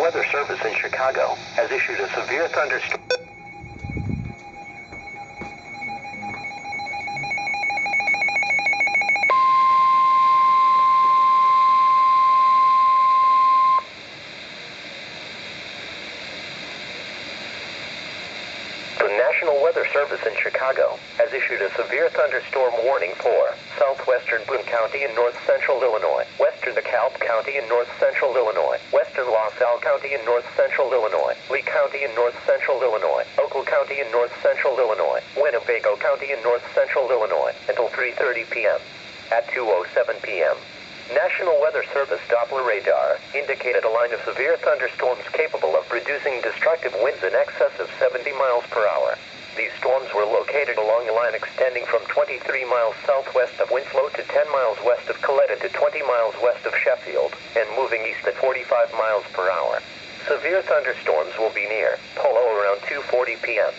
Weather Service in Chicago has issued a severe thunderstorm. The National Weather Service in Chicago has issued a severe thunderstorm warning for southwestern Boone County and north central Illinois, western DeKalb County and north central Illinois, western LaSalle County and north central Illinois, Lee County and north central Illinois, Oakland County and north central Illinois, Winnebago County and north central Illinois until 3:30 p.m. At 2:07 p.m. National Weather Service Doppler radar indicated a line of severe thunderstorms capable of producing destructive winds in excess of 70 miles per hour. These storms were located along a line extending from 23 miles southwest of Winslow to 10 miles west of Coletta to 20 miles west of Sheffield, and moving east at 45 miles per hour. Severe thunderstorms will be near Polo around 2:40 p.m.,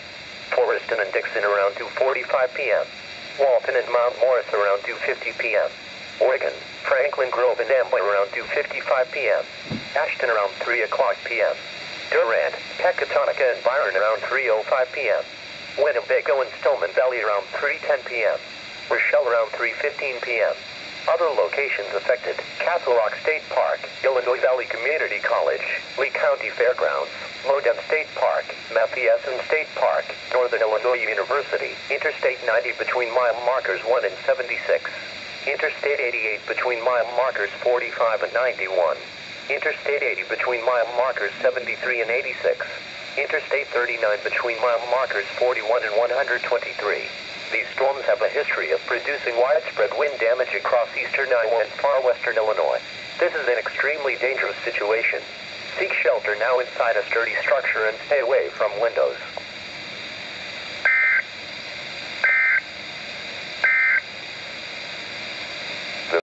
Forreston and Dixon around 2:45 p.m., Walton and Mount Morris around 2:50 p.m., Oregon, Franklin Grove and Amboy around 2:55 p.m., Ashton around 3 o'clock p.m., Durant, Pecatonica and Byron around 3:05 p.m., Winnebago and Stillman Valley around 3:10 p.m., Rochelle around 3:15 p.m. Other locations affected: Castle Rock State Park, Illinois Valley Community College, Lee County Fairgrounds, Modem State Park, Mathieson State Park, Northern Illinois University, Interstate 90 between mile markers 1 and 76. Interstate 88 between mile markers 45 and 91. Interstate 80 between mile markers 73 and 86. Interstate 39 between mile markers 41 and 123. These storms have a history of producing widespread wind damage across eastern Iowa and far western Illinois. This is an extremely dangerous situation. Seek shelter now inside a sturdy structure and stay away from windows.